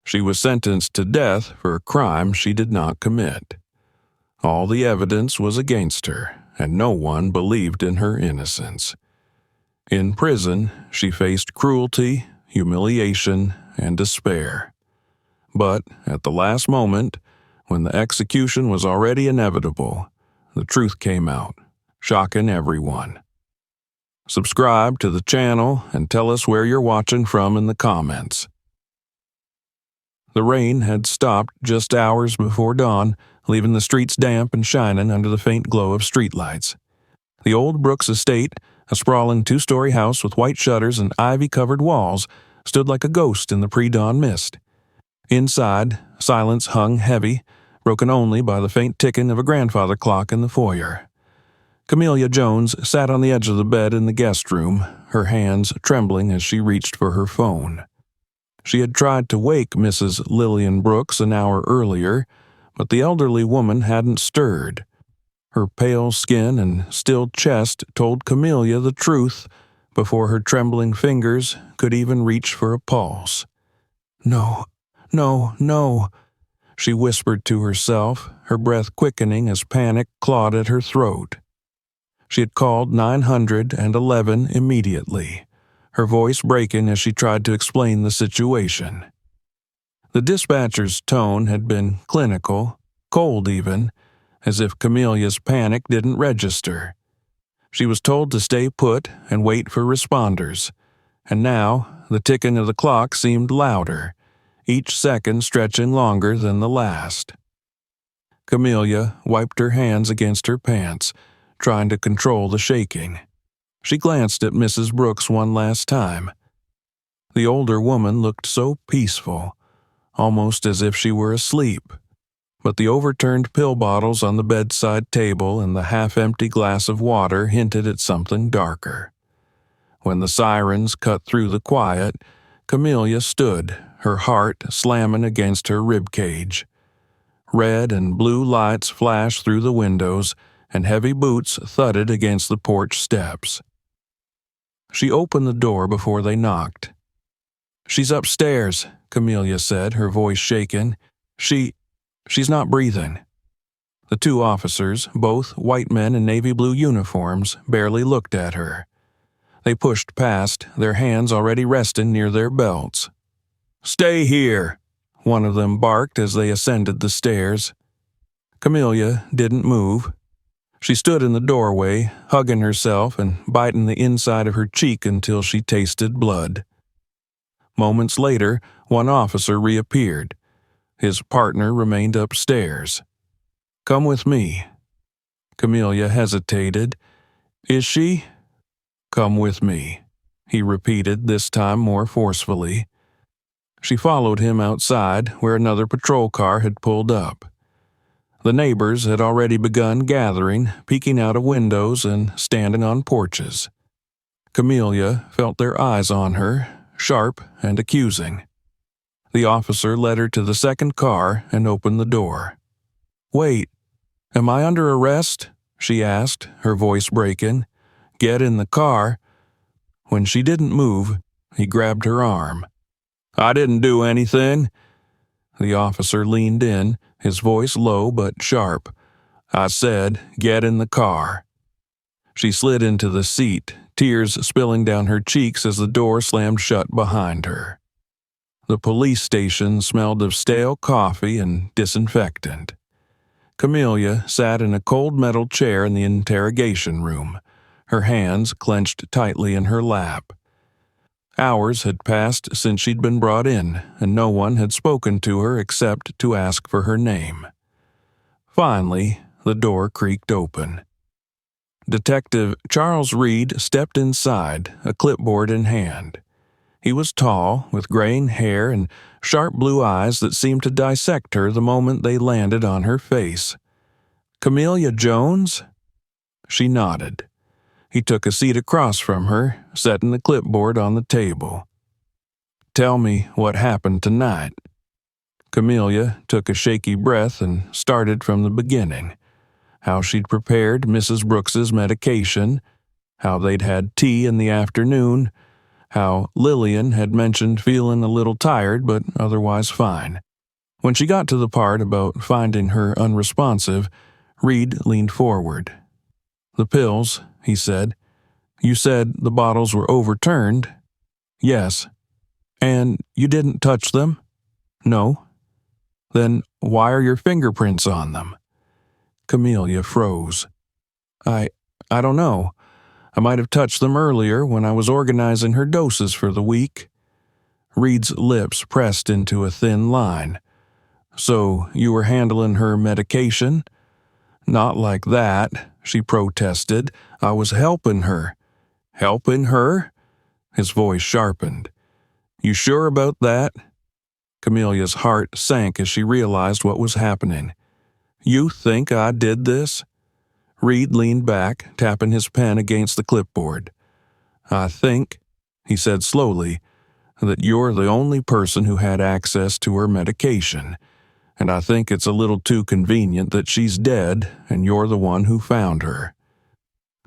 She was sentenced to death for a crime she did not commit. All the evidence was against her, and no one believed in her innocence. In prison, she faced cruelty, humiliation, and despair. But at the last moment, when the execution was already inevitable, the truth came out, shocking everyone. Subscribe to the channel and tell us where you're watching from in the comments. The rain had stopped just hours before dawn, leaving the streets damp and shining under the faint glow of streetlights. The old Brooks estate, a sprawling two-story house with white shutters and ivy-covered walls, stood like a ghost in the pre-dawn mist. Inside, silence hung heavy, broken only by the faint ticking of a grandfather clock in the foyer. Camelia Jones sat on the edge of the bed in the guest room, her hands trembling as she reached for her phone. She had tried to wake Mrs. Lillian Brooks an hour earlier, but the elderly woman hadn't stirred. Her pale skin and still chest told Camelia the truth before her trembling fingers could even reach for a pulse. "No, no, no," she whispered to herself, her breath quickening as panic clawed at her throat. She had called 911 immediately, her voice breaking as she tried to explain the situation. The dispatcher's tone had been clinical, cold even, as if Camelia's panic didn't register. She was told to stay put and wait for responders, and now the ticking of the clock seemed louder, each second stretching longer than the last. Camelia wiped her hands against her pants, trying to control the shaking. She glanced at Mrs. Brooks one last time. The older woman looked so peaceful, almost as if she were asleep, but the overturned pill bottles on the bedside table and the half-empty glass of water hinted at something darker. When the sirens cut through the quiet, Camelia stood, her heart slamming against her ribcage. Red and blue lights flashed through the windows, and heavy boots thudded against the porch steps. She opened the door before they knocked. "She's upstairs," Camelia said, her voice shaken. She's not breathing." The two officers, both white men in navy blue uniforms, barely looked at her. They pushed past, their hands already resting near their belts. "Stay here," one of them barked as they ascended the stairs. Camelia didn't move. She stood in the doorway, hugging herself and biting the inside of her cheek until she tasted blood. Moments later, one officer reappeared. His partner remained upstairs. "Come with me." Camelia hesitated. "Is she?" "Come with me," he repeated, this time more forcefully. She followed him outside, where another patrol car had pulled up. The neighbors had already begun gathering, peeking out of windows and standing on porches. Camelia felt their eyes on her, sharp and accusing. The officer led her to the second car and opened the door. "Wait, am I under arrest?" she asked, her voice breaking. "Get in the car." When she didn't move, he grabbed her arm. "I didn't do anything." The officer leaned in, his voice low but sharp. "I said, get in the car." She slid into the seat, tears spilling down her cheeks as the door slammed shut behind her. The police station smelled of stale coffee and disinfectant. Camelia sat in a cold metal chair in the interrogation room, her hands clenched tightly in her lap. Hours had passed since she'd been brought in, and no one had spoken to her except to ask for her name. Finally, the door creaked open. Detective Charles Reed stepped inside, a clipboard in hand. He was tall, with graying hair and sharp blue eyes that seemed to dissect her the moment they landed on her face. "Camelia Jones?" She nodded. He took a seat across from her, setting the clipboard on the table. "Tell me what happened tonight." Camelia took a shaky breath and started from the beginning. How she'd prepared Mrs. Brooks's medication, how they'd had tea in the afternoon, how Lillian had mentioned feeling a little tired but otherwise fine. When she got to the part about finding her unresponsive, Reed leaned forward. "The pills," he said. "You said the bottles were overturned?" "Yes." "And you didn't touch them?" "No." "Then why are your fingerprints on them?" Camelia froze. I don't know. I might have touched them earlier when I was organizing her doses for the week." Reed's lips pressed into a thin line. "So you were handling her medication?" "Not like that," she protested. "I was helping her." "Helping her?" His voice sharpened. "You sure about that?" Camelia's heart sank as she realized what was happening. "You think I did this?" Reed leaned back, tapping his pen against the clipboard. "I think," he said slowly, "that you're the only person who had access to her medication, and I think it's a little too convenient that she's dead and you're the one who found her."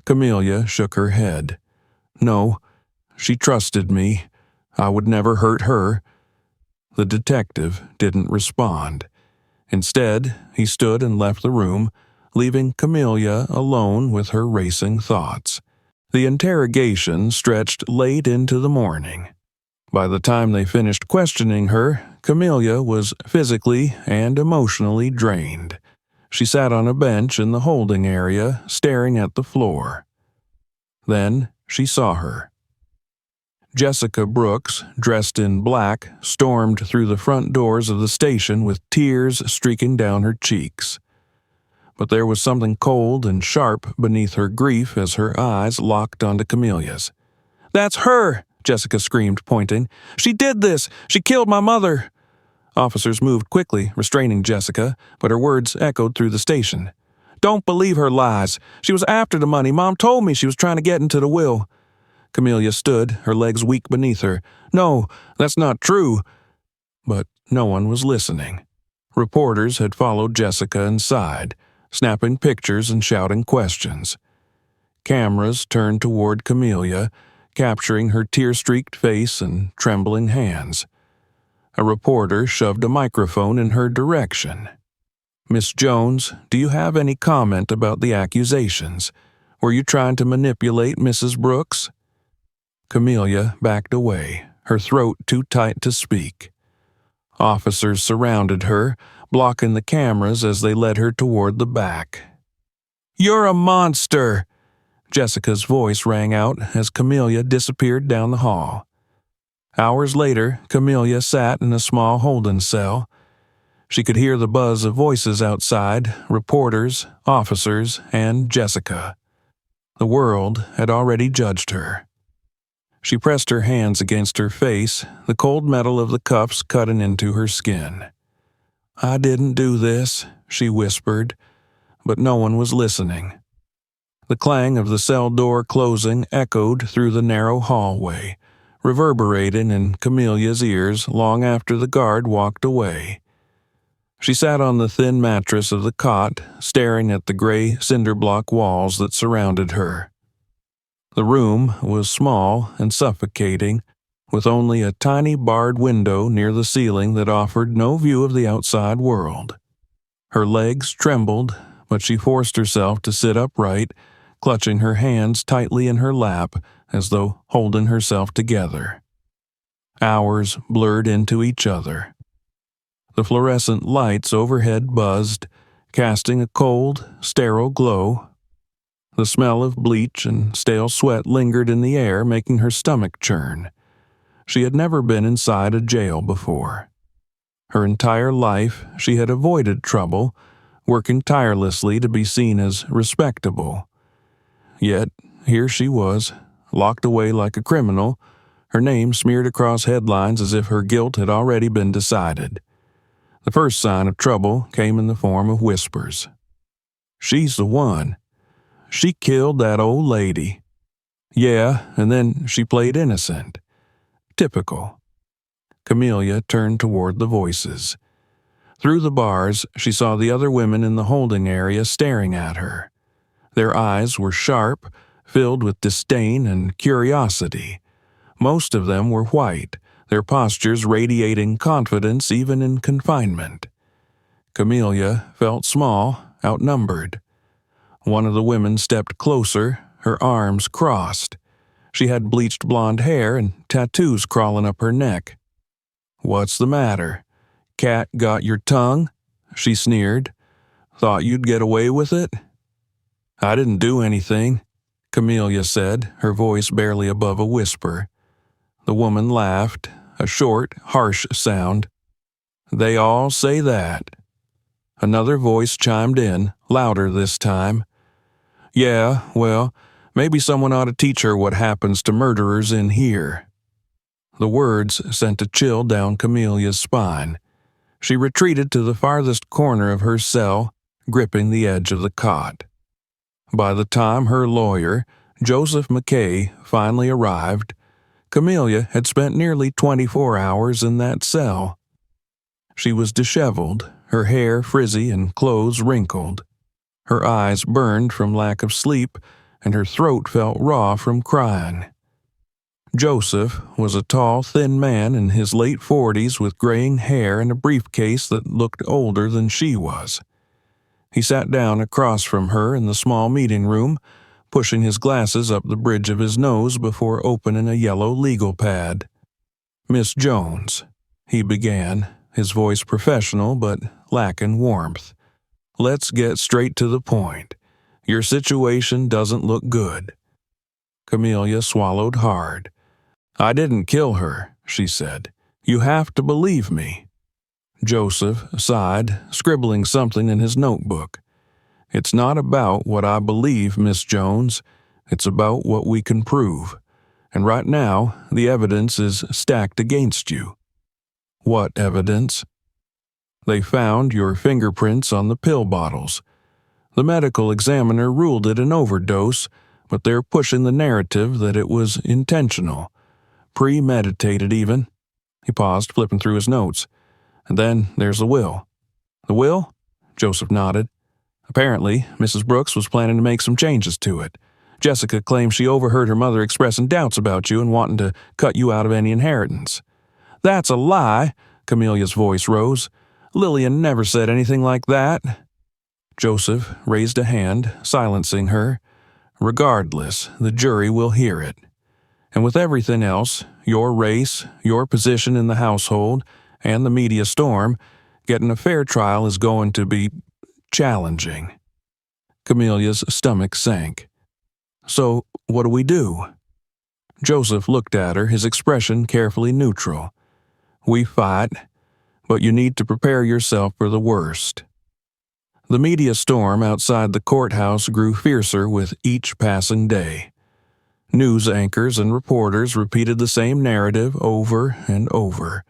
Camelia shook her head. "No, she trusted me. I would never hurt her." The detective didn't respond. Instead, he stood and left the room, leaving Camelia alone with her racing thoughts. The interrogation stretched late into the morning. By the time they finished questioning her, Camelia was physically and emotionally drained. She sat on a bench in the holding area, staring at the floor. Then she saw her. Jessica Brooks, dressed in black, stormed through the front doors of the station with tears streaking down her cheeks. But there was something cold and sharp beneath her grief as her eyes locked onto Camelia's. "That's her!" Jessica screamed, pointing. "She did this! She killed my mother!" Officers moved quickly, restraining Jessica, but her words echoed through the station. "Don't believe her lies! She was after the money. Mom told me she was trying to get into the will." Camelia stood, her legs weak beneath her. "No, that's not true." But no one was listening. Reporters had followed Jessica inside, snapping pictures and shouting questions. Cameras turned toward Camelia, capturing her tear-streaked face and trembling hands. A reporter shoved a microphone in her direction. "Miss Jones, do you have any comment about the accusations? Were you trying to manipulate Mrs. Brooks?" Camelia backed away, her throat too tight to speak. Officers surrounded her, blocking the cameras as they led her toward the back. "You're a monster!" Jessica's voice rang out as Camelia disappeared down the hall. Hours later, Camelia sat in a small holding cell. She could hear the buzz of voices outside, reporters, officers, and Jessica. The world had already judged her. She pressed her hands against her face, the cold metal of the cuffs cutting into her skin. "I didn't do this," she whispered, but no one was listening. The clang of the cell door closing echoed through the narrow hallway, reverberating in Camelia's ears long after the guard walked away. She sat on the thin mattress of the cot, staring at the gray cinder-block walls that surrounded her. The room was small and suffocating, with only a tiny barred window near the ceiling that offered no view of the outside world. Her legs trembled, but she forced herself to sit upright, clutching her hands tightly in her lap as though holding herself together. Hours blurred into each other. The fluorescent lights overhead buzzed, casting a cold, sterile glow. The smell of bleach and stale sweat lingered in the air, making her stomach churn. She had never been inside a jail before. Her entire life, she had avoided trouble, working tirelessly to be seen as respectable. Yet, here she was, locked away like a criminal, her name smeared across headlines as if her guilt had already been decided. The first sign of trouble came in the form of whispers. "She's the one. She killed that old lady." Yeah, and then she played innocent. Typical. Camelia turned toward the voices. Through the bars, she saw the other women in the holding area staring at her. Their eyes were sharp, filled with disdain and curiosity. Most of them were white, their postures radiating confidence even in confinement. Camelia felt small, outnumbered. One of the women stepped closer, her arms crossed. She had bleached blonde hair and tattoos crawling up her neck. "What's the matter? Cat got your tongue?" she sneered. "Thought you'd get away with it?" "I didn't do anything," Camelia said, her voice barely above a whisper. The woman laughed, a short, harsh sound. "They all say that." Another voice chimed in, louder this time. "Yeah, well, maybe someone ought to teach her what happens to murderers in here." The words sent a chill down Camelia's spine. She retreated to the farthest corner of her cell, gripping the edge of the cot. By the time her lawyer, Joseph McKay, finally arrived, Camelia had spent nearly 24 hours in that cell. She was disheveled, her hair frizzy and clothes wrinkled. Her eyes burned from lack of sleep, and her throat felt raw from crying. Joseph was a tall, thin man in his late 40s with graying hair and a briefcase that looked older than she was. He sat down across from her in the small meeting room, pushing his glasses up the bridge of his nose before opening a yellow legal pad. "Miss Jones," he began, his voice professional but lacking warmth. "Let's get straight to the point. Your situation doesn't look good." Camelia swallowed hard. "I didn't kill her," she said. "You have to believe me." Joseph sighed, scribbling something in his notebook. "It's not about what I believe, Miss Jones. It's about what we can prove. And right now, the evidence is stacked against you." "What evidence?" "They found your fingerprints on the pill bottles. The medical examiner ruled it an overdose, but they're pushing the narrative that it was intentional. Premeditated, even." He paused, flipping through his notes. "And then there's the will." "The will?" Joseph nodded. "Apparently, Mrs. Brooks was planning to make some changes to it. Jessica claims she overheard her mother expressing doubts about you and wanting to cut you out of any inheritance." "That's a lie!" Camelia's voice rose. "Lillian never said anything like that." Joseph raised a hand, silencing her. "Regardless, the jury will hear it. And with everything else, your race, your position in the household, and the media storm, getting a fair trial is going to be challenging." Camelia's stomach sank. "So, what do we do?" Joseph looked at her, his expression carefully neutral. "We fight, but you need to prepare yourself for the worst." The media storm outside the courthouse grew fiercer with each passing day. News anchors and reporters repeated the same narrative over and over.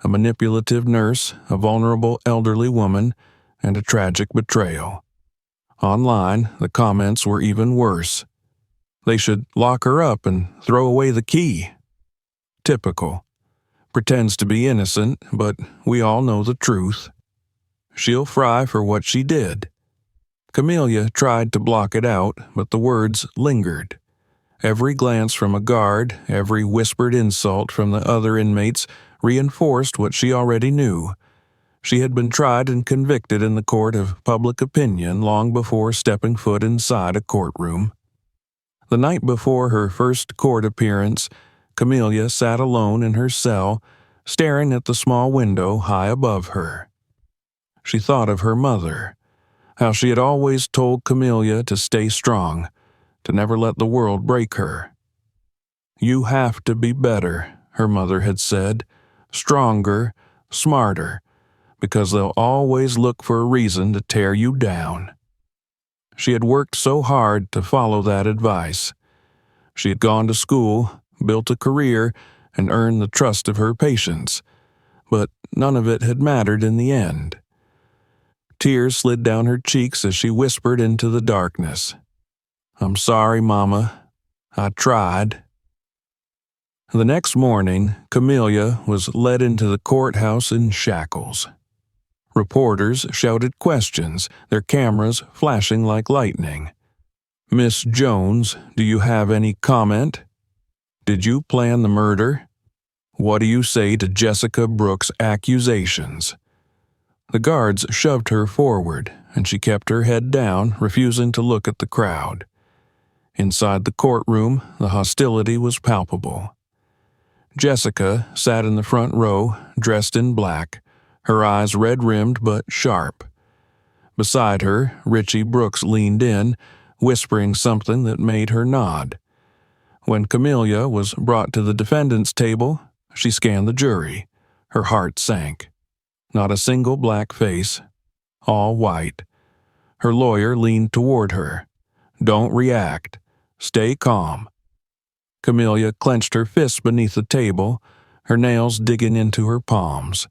A manipulative nurse, a vulnerable elderly woman, and a tragic betrayal. Online, the comments were even worse. "They should lock her up and throw away the key." Typical. Pretends to be innocent, but we all know the truth. "She'll fry for what she did." Camelia tried to block it out, but the words lingered. Every glance from a guard, every whispered insult from the other inmates reinforced what she already knew. She had been tried and convicted in the court of public opinion long before stepping foot inside a courtroom. The night before her first court appearance, Camelia sat alone in her cell, staring at the small window high above her. She thought of her mother, how she had always told Camelia to stay strong, to never let the world break her. "You have to be better," her mother had said, "stronger, smarter, because they'll always look for a reason to tear you down." She had worked so hard to follow that advice. She had gone to school, built a career, and earned the trust of her patients, but none of it had mattered in the end. Tears slid down her cheeks as she whispered into the darkness, "I'm sorry, Mama. I tried." The next morning, Camelia was led into the courthouse in shackles. Reporters shouted questions, their cameras flashing like lightning. "Miss Jones, do you have any comment?" Did you plan the murder? What do you say to Jessica Brooks' accusations?" The guards shoved her forward, and she kept her head down, refusing to look at the crowd. Inside the courtroom, the hostility was palpable. Jessica sat in the front row, dressed in black, her eyes red-rimmed but sharp. Beside her, Richie Brooks leaned in, whispering something that made her nod. When Camelia was brought to the defendant's table, she scanned the jury. Her heart sank. Not a single black face, all white. Her lawyer leaned toward her. "Don't react. Stay calm." Camelia clenched her fists beneath the table, her nails digging into her palms.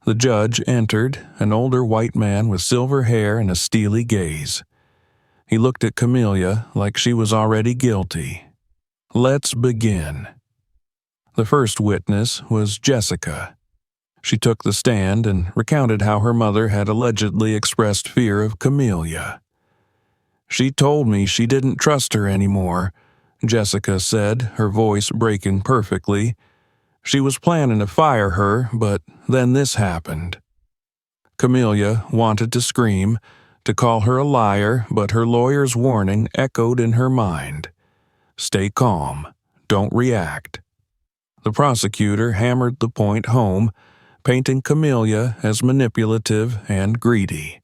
The judge entered, an older white man with silver hair and a steely gaze. He looked at Camelia like she was already guilty. "Let's begin." The first witness was Jessica. She took the stand and recounted how her mother had allegedly expressed fear of Camelia. "She told me she didn't trust her anymore," Jessica said, her voice breaking perfectly. "She was planning to fire her, but then this happened." Camelia wanted to scream, to call her a liar, but her lawyer's warning echoed in her mind. "Stay calm. Don't react." The prosecutor hammered the point home, painting Camelia as manipulative and greedy.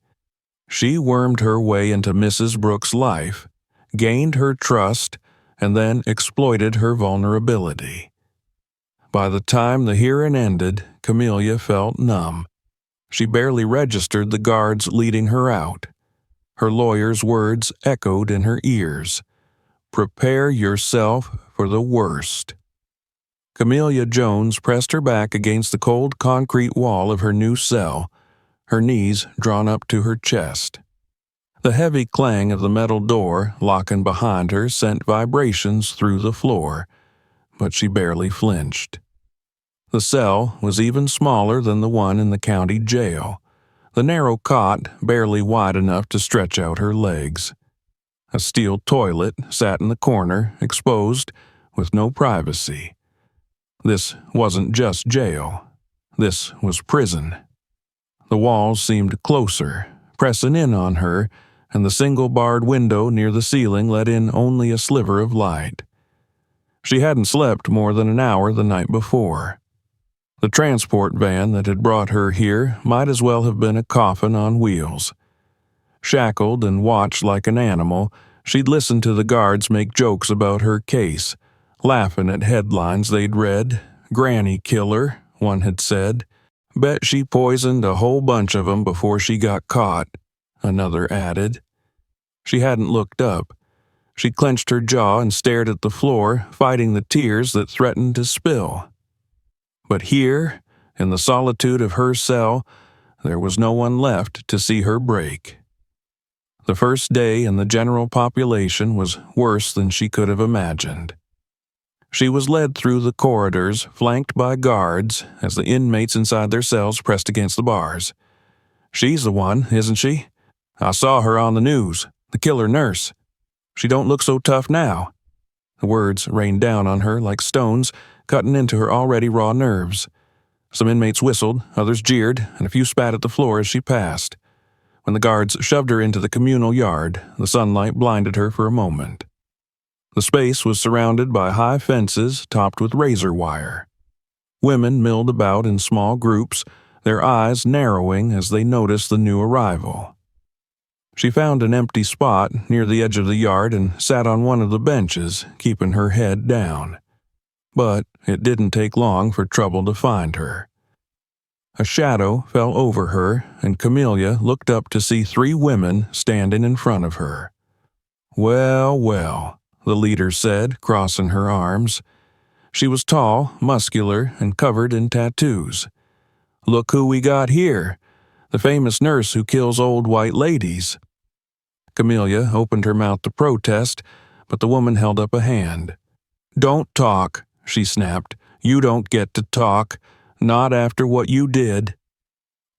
She wormed her way into Mrs. Brooks' life, gained her trust, and then exploited her vulnerability. By the time the hearing ended, Camelia felt numb. She barely registered the guards leading her out. Her lawyer's words echoed in her ears. "Prepare yourself for the worst." Camelia Jones pressed her back against the cold concrete wall of her new cell, her knees drawn up to her chest. The heavy clang of the metal door locking behind her sent vibrations through the floor, but she barely flinched. The cell was even smaller than the one in the county jail, the narrow cot barely wide enough to stretch out her legs. A steel toilet sat in the corner, exposed, with no privacy. This wasn't just jail. This was prison. The walls seemed closer, pressing in on her, and the single-barred window near the ceiling let in only a sliver of light. She hadn't slept more than an hour the night before. The transport van that had brought her here might as well have been a coffin on wheels. Shackled and watched like an animal, she'd listened to the guards make jokes about her case, laughing at headlines they'd read. "Granny killer," one had said. "Bet she poisoned a whole bunch of 'em before she got caught," another added. She hadn't looked up. She clenched her jaw and stared at the floor, fighting the tears that threatened to spill. But here, in the solitude of her cell, there was no one left to see her break. The first day in the general population was worse than she could have imagined. She was led through the corridors, flanked by guards, as the inmates inside their cells pressed against the bars. "She's the one, isn't she? I saw her on the news, the killer nurse. She don't look so tough now." The words rained down on her like stones, cutting into her already raw nerves. Some inmates whistled, others jeered, and a few spat at the floor as she passed. When the guards shoved her into the communal yard, the sunlight blinded her for a moment. The space was surrounded by high fences topped with razor wire. Women milled about in small groups, their eyes narrowing as they noticed the new arrival. She found an empty spot near the edge of the yard and sat on one of the benches, keeping her head down. But it didn't take long for trouble to find her. A shadow fell over her, and Camelia looked up to see 3 women standing in front of her. "Well, well," the leader said, crossing her arms. She was tall, muscular, and covered in tattoos. "Look who we got here, the famous nurse who kills old white ladies." Camelia opened her mouth to protest, but the woman held up a hand. "Don't talk," she snapped. "You don't get to talk. Not after what you did."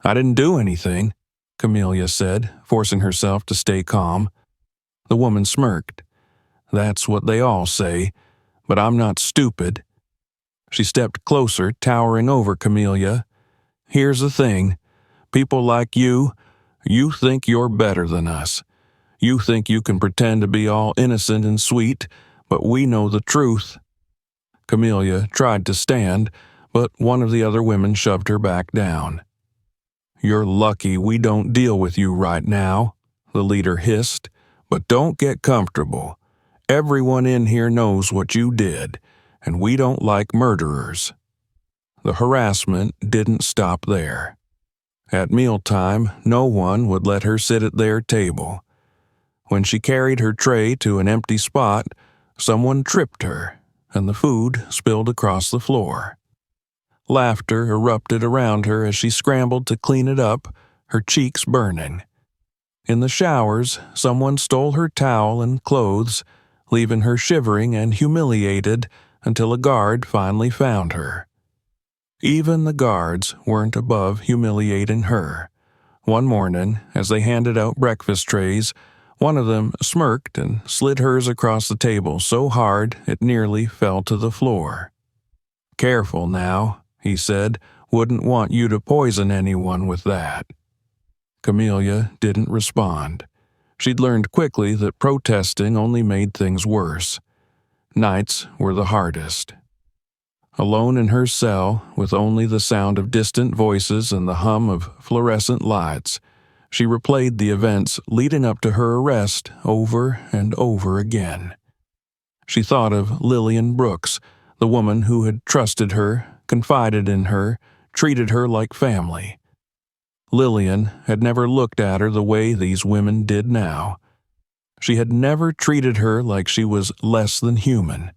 "I didn't do anything," Camelia said, forcing herself to stay calm. The woman smirked. "That's what they all say, But I'm not stupid." She stepped closer, towering over Camelia. "Here's the thing. People like you think you're better than us. You think you can pretend to be all innocent and sweet, but we know the truth." Camelia tried to stand, but one of the other women shoved her back down. "You're lucky we don't deal with you right now," the leader hissed, "but don't get comfortable. Everyone in here knows what you did, and we don't like murderers." The harassment didn't stop there. At mealtime, no one would let her sit at their table. When she carried her tray to an empty spot, someone tripped her, and the food spilled across the floor. Laughter erupted around her as she scrambled to clean it up, her cheeks burning. In the showers, someone stole her towel and clothes, leaving her shivering and humiliated until a guard finally found her. Even the guards weren't above humiliating her. One morning, as they handed out breakfast trays, one of them smirked and slid hers across the table so hard it nearly fell to the floor. "Careful now," he said. "Wouldn't want you to poison anyone with that." Camelia didn't respond. She'd learned quickly that protesting only made things worse. Nights were the hardest. Alone in her cell, with only the sound of distant voices and the hum of fluorescent lights, she replayed the events leading up to her arrest over and over again. She thought of Lillian Brooks, the woman who had trusted her, confided in her, treated her like family. Lillian had never looked at her the way these women did now. She had never treated her like she was less than human.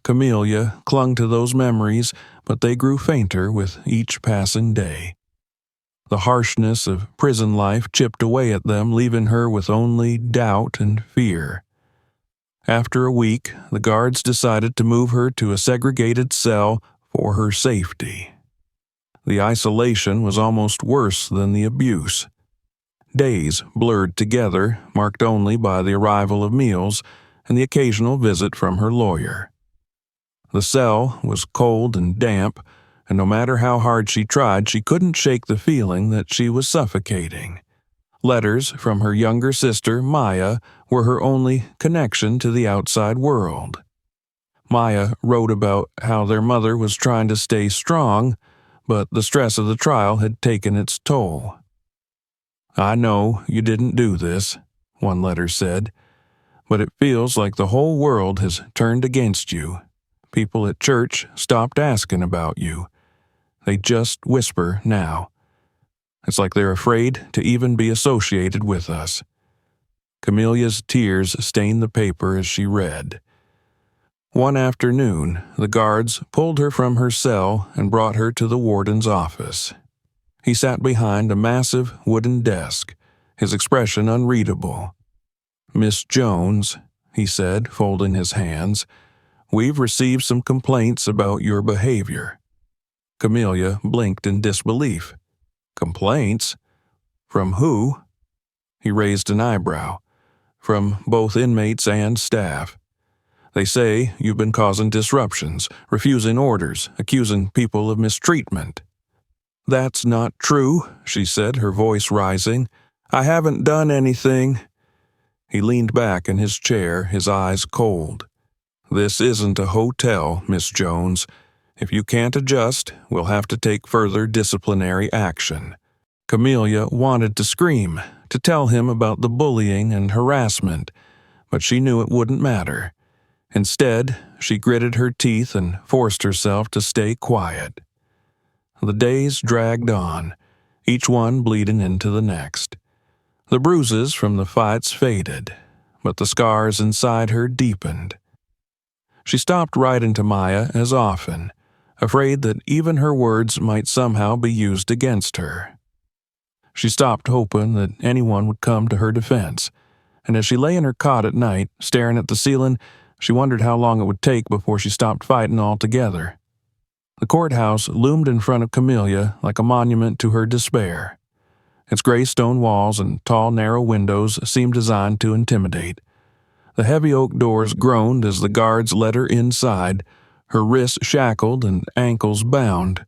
Camelia clung to those memories, but they grew fainter with each passing day. The harshness of prison life chipped away at them, leaving her with only doubt and fear. After a week, the guards decided to move her to a segregated cell for her safety. The isolation was almost worse than the abuse. Days blurred together, marked only by the arrival of meals and the occasional visit from her lawyer. The cell was cold and damp, and no matter how hard she tried, she couldn't shake the feeling that she was suffocating. Letters from her younger sister, Maya, were her only connection to the outside world. Maya wrote about how their mother was trying to stay strong, but the stress of the trial had taken its toll. "I know you didn't do this," one letter said, "but it feels like the whole world has turned against you. People at church stopped asking about you. They just whisper now. It's like they're afraid to even be associated with us." Camelia's tears stained the paper as she read. One afternoon, the guards pulled her from her cell and brought her to the warden's office. He sat behind a massive wooden desk, his expression unreadable. "Miss Jones," he said, folding his hands, "we've received some complaints about your behavior." Camelia blinked in disbelief. "Complaints? From who?" He raised an eyebrow. "From both inmates and staff. They say you've been causing disruptions, refusing orders, accusing people of mistreatment." "That's not true," she said, her voice rising. "I haven't done anything." He leaned back in his chair, his eyes cold. "This isn't a hotel, Miss Jones. If you can't adjust, we'll have to take further disciplinary action." Camelia wanted to scream, to tell him about the bullying and harassment, but she knew it wouldn't matter. Instead, she gritted her teeth and forced herself to stay quiet. The days dragged on, each one bleeding into the next. The bruises from the fights faded, but the scars inside her deepened. She stopped writing to Maya as often, afraid that even her words might somehow be used against her. She stopped hoping that anyone would come to her defense, and as she lay in her cot at night, staring at the ceiling, she wondered how long it would take before she stopped fighting altogether. The courthouse loomed in front of Camelia like a monument to her despair. Its gray stone walls and tall, narrow windows seemed designed to intimidate. The heavy oak doors groaned as the guards led her inside, her wrists shackled and ankles bound.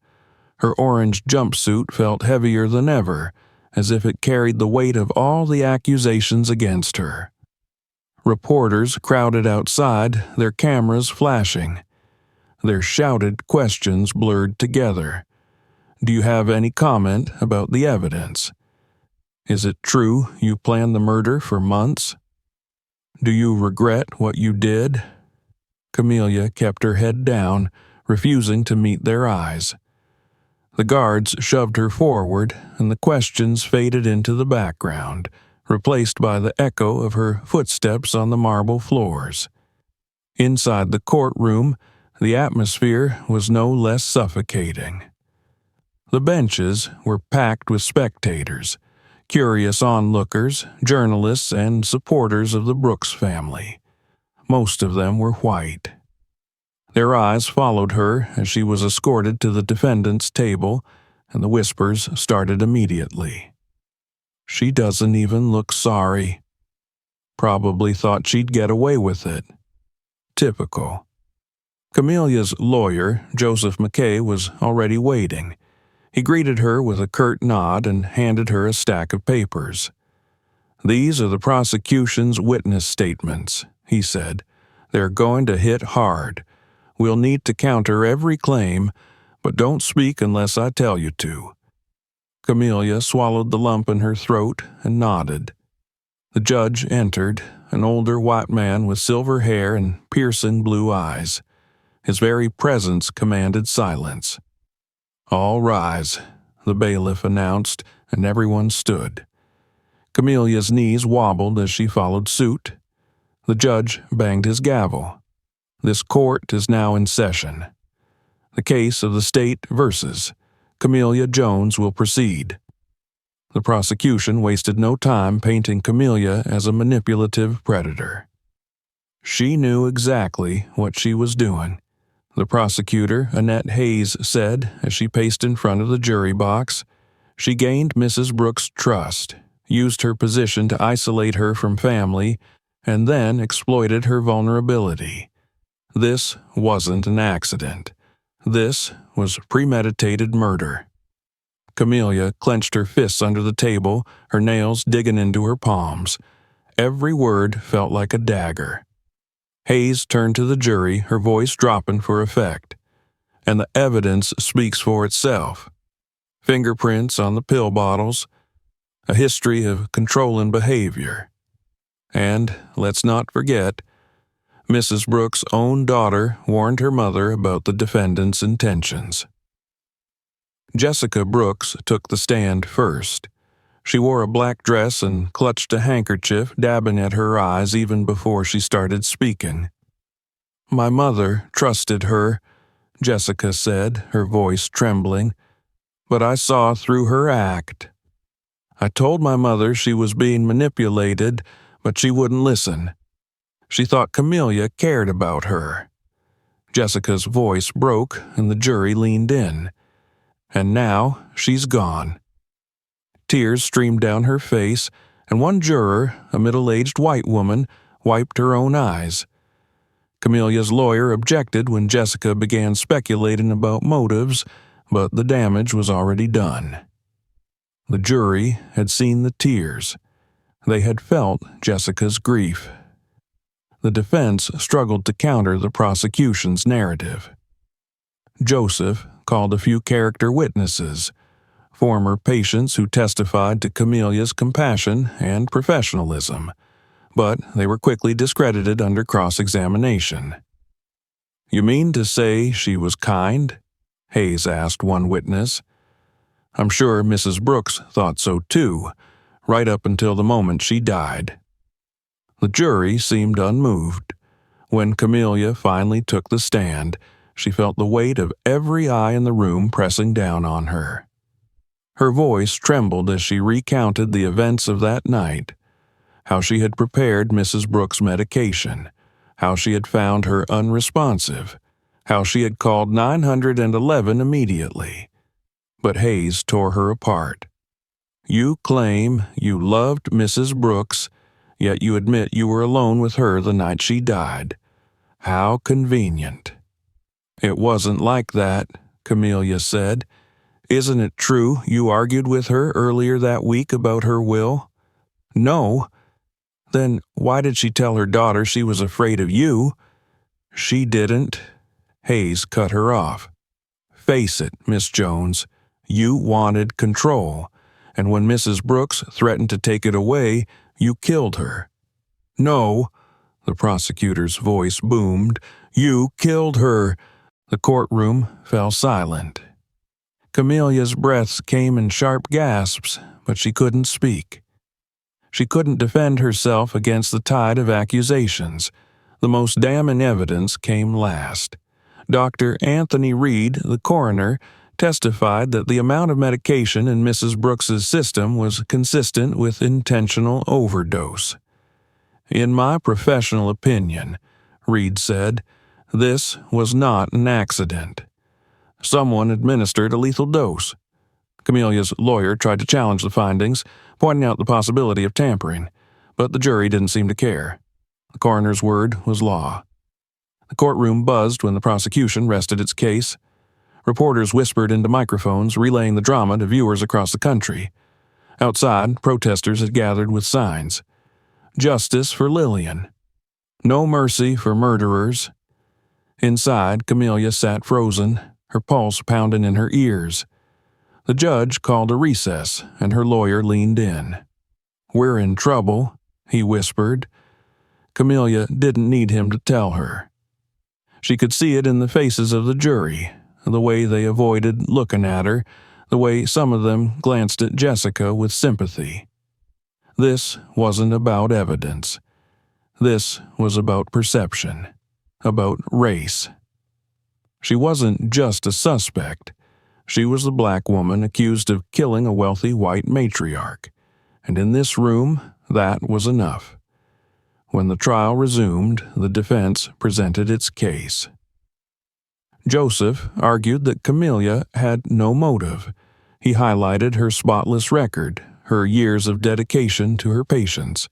Her orange jumpsuit felt heavier than ever, as if it carried the weight of all the accusations against her. Reporters crowded outside, their cameras flashing. Their shouted questions blurred together. Do you have any comment about the evidence? Is it true you planned the murder for months? Do you regret what you did? Camelia kept her head down, refusing to meet their eyes. The guards shoved her forward, and the questions faded into the background, replaced by the echo of her footsteps on the marble floors. Inside the courtroom, the atmosphere was no less suffocating. The benches were packed with spectators, curious onlookers, journalists, and supporters of the Brooks family. Most of them were white. Their eyes followed her as she was escorted to the defendant's table, and the whispers started immediately. She doesn't even look sorry. Probably thought she'd get away with it. Typical. Camelia's lawyer, Joseph McKay, was already waiting. He greeted her with a curt nod and handed her a stack of papers. These are the prosecution's witness statements, he said. They're going to hit hard. We'll need to counter every claim, but don't speak unless I tell you to. Camelia swallowed the lump in her throat and nodded. The judge entered, an older white man with silver hair and piercing blue eyes. His very presence commanded silence. All rise, the bailiff announced, and everyone stood. Camelia's knees wobbled as she followed suit. The judge banged his gavel. This court is now in session. The case of the state versus Camelia Jones will proceed. The prosecution wasted no time painting Camelia as a manipulative predator. She knew exactly what she was doing, the prosecutor, Annette Hayes, said as she paced in front of the jury box. She gained Mrs. Brooks' trust, used her position to isolate her from family, and then exploited her vulnerability. This wasn't an accident. This was premeditated murder. Camelia clenched her fists under the table, her nails digging into her palms. Every word felt like a dagger. Hayes turned to the jury, her voice dropping for effect. And the evidence speaks for itself. Fingerprints on the pill bottles, a history of controlling behavior. And, let's not forget, Mrs. Brooks' own daughter warned her mother about the defendant's intentions. Jessica Brooks took the stand first. She wore a black dress and clutched a handkerchief, dabbing at her eyes even before she started speaking. My mother trusted her, Jessica said, her voice trembling, but I saw through her act. I told my mother she was being manipulated, but she wouldn't listen. She thought Camelia cared about her. Jessica's voice broke, and the jury leaned in. And now she's gone. Tears streamed down her face, and one juror, a middle-aged white woman, wiped her own eyes. Camelia's lawyer objected when Jessica began speculating about motives, but the damage was already done. The jury had seen the tears. They had felt Jessica's grief. The defense struggled to counter the prosecution's narrative. Joseph called a few character witnesses, former patients who testified to Camelia's compassion and professionalism, but they were quickly discredited under cross-examination. You mean to say she was kind? Hayes asked one witness. I'm sure Mrs. Brooks thought so too, right up until the moment she died. The jury seemed unmoved. When Camelia finally took the stand, she felt the weight of every eye in the room pressing down on her. Her voice trembled as she recounted the events of that night, how she had prepared Mrs. Brooks' medication, how she had found her unresponsive, how she had called 911 immediately. But Hayes tore her apart. You claim you loved Mrs. Brooks, Yet you admit you were alone with her the night she died. How convenient." "It wasn't like that," Camelia said. "Isn't it true you argued with her earlier that week about her will?" "No." "Then why did she tell her daughter she was afraid of you?" "She didn't." Hayes cut her off. "Face it, Miss Jones. You wanted control, and when Mrs. Brooks threatened to take it away, you killed her." "No," the prosecutor's voice boomed. "You killed her." The courtroom fell silent. Camelia's breaths came in sharp gasps, but she couldn't speak. She couldn't defend herself against the tide of accusations. The most damning evidence came last. Dr. Anthony Reed, the coroner, testified that the amount of medication in Mrs. Brooks's system was consistent with intentional overdose. "In my professional opinion," Reed said, "this was not an accident. Someone administered a lethal dose." Camelia's lawyer tried to challenge the findings, pointing out the possibility of tampering, but the jury didn't seem to care. The coroner's word was law. The courtroom buzzed when the prosecution rested its case. Reporters whispered into microphones, relaying the drama to viewers across the country. Outside, protesters had gathered with signs. "Justice for Lillian. No mercy for murderers." Inside, Camelia sat frozen, her pulse pounding in her ears. The judge called a recess, and her lawyer leaned in. "We're in trouble," he whispered. Camelia didn't need him to tell her. She could see it in the faces of the jury, the way they avoided looking at her, the way some of them glanced at Jessica with sympathy. This wasn't about evidence. This was about perception, about race. She wasn't just a suspect. She was the black woman accused of killing a wealthy white matriarch, and in this room, that was enough. When the trial resumed, the defense presented its case. Joseph argued that Camelia had no motive. He highlighted her spotless record, her years of dedication to her patients.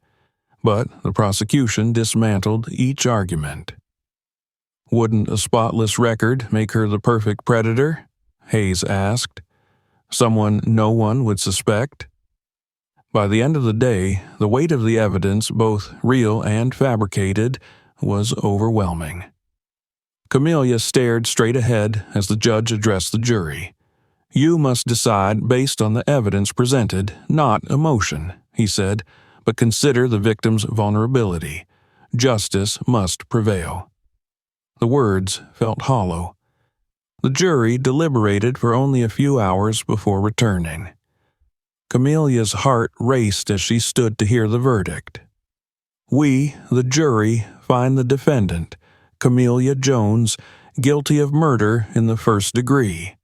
But the prosecution dismantled each argument. "Wouldn't a spotless record make her the perfect predator?" Hayes asked. "Someone no one would suspect?" By the end of the day, the weight of the evidence, both real and fabricated, was overwhelming. Camelia stared straight ahead as the judge addressed the jury. "You must decide based on the evidence presented, not emotion," he said, "but consider the victim's vulnerability. Justice must prevail." The words felt hollow. The jury deliberated for only a few hours before returning. Camelia's heart raced as she stood to hear the verdict. "We, the jury, find the defendant, Camelia Jones, guilty of murder in the first degree."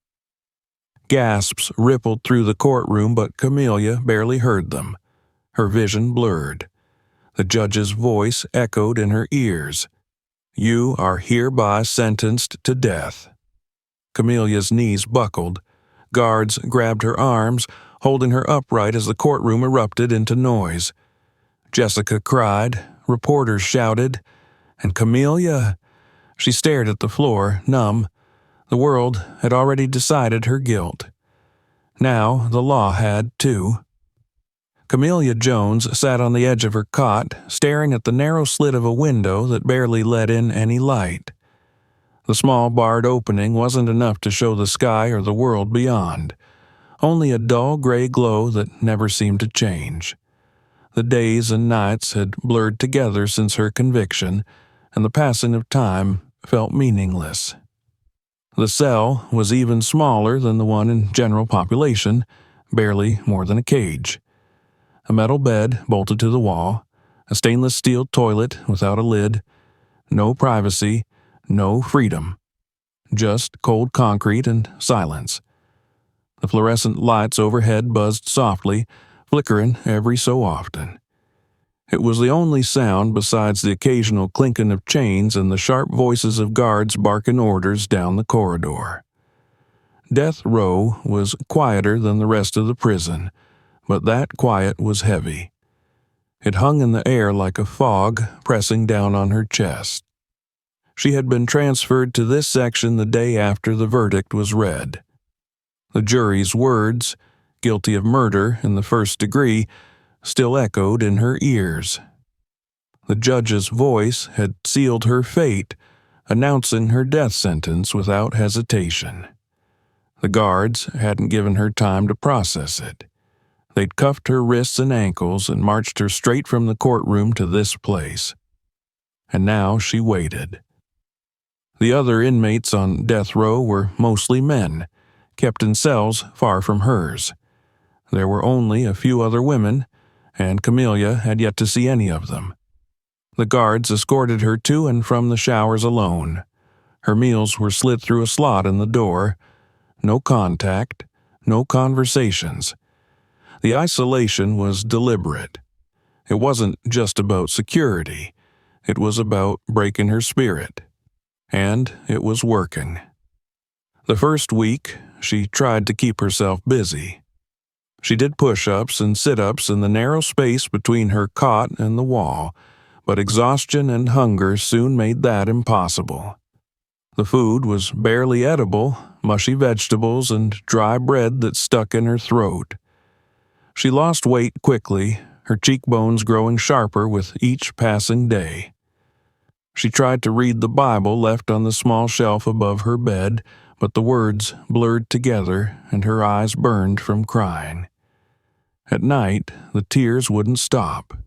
Gasps rippled through the courtroom, but Camelia barely heard them. Her vision blurred. The judge's voice echoed in her ears. "You are hereby sentenced to death." Camelia's knees buckled. Guards grabbed her arms, holding her upright as the courtroom erupted into noise. Jessica cried, reporters shouted, and Camelia... She stared at the floor, numb. The world had already decided her guilt. Now the law had, too. Camelia Jones sat on the edge of her cot, staring at the narrow slit of a window that barely let in any light. The small barred opening wasn't enough to show the sky or the world beyond. Only a dull gray glow that never seemed to change. The days and nights had blurred together since her conviction, and the passing of time felt meaningless. The cell was even smaller than the one in general population, barely more than a cage. A metal bed bolted to the wall, a stainless steel toilet without a lid, no privacy, no freedom. Just cold concrete and silence. The fluorescent lights overhead buzzed softly, flickering every so often. It was the only sound besides the occasional clinking of chains and the sharp voices of guards barking orders down the corridor. Death Row was quieter than the rest of the prison, but that quiet was heavy. It hung in the air like a fog, pressing down on her chest. She had been transferred to this section the day after the verdict was read. The jury's words, guilty of murder in the first degree, still echoed in her ears. The judge's voice had sealed her fate, announcing her death sentence without hesitation. The guards hadn't given her time to process it. They'd cuffed her wrists and ankles and marched her straight from the courtroom to this place. And now she waited. The other inmates on death row were mostly men, kept in cells far from hers. There were only a few other women, and Camelia had yet to see any of them. The guards escorted her to and from the showers alone. Her meals were slid through a slot in the door. No contact, no conversations. The isolation was deliberate. It wasn't just about security. It was about breaking her spirit. And it was working. The first week, she tried to keep herself busy. She did push-ups and sit-ups in the narrow space between her cot and the wall, but exhaustion and hunger soon made that impossible. The food was barely edible, mushy vegetables and dry bread that stuck in her throat. She lost weight quickly, her cheekbones growing sharper with each passing day. She tried to read the Bible left on the small shelf above her bed, but the words blurred together and her eyes burned from crying. At night, the tears wouldn't stop.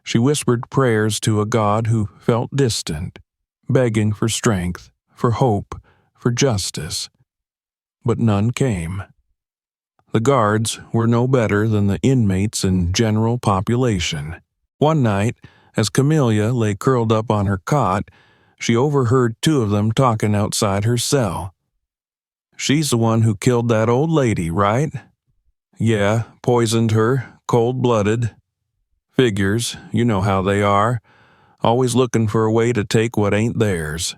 She whispered prayers to a God who felt distant, begging for strength, for hope, for justice. But none came. The guards were no better than the inmates in general population. One night, as Camelia lay curled up on her cot, she overheard two of them talking outside her cell. "She's the one who killed that old lady, right?" "Yeah, poisoned her, cold-blooded." "Figures, you know how they are, always looking for a way to take what ain't theirs."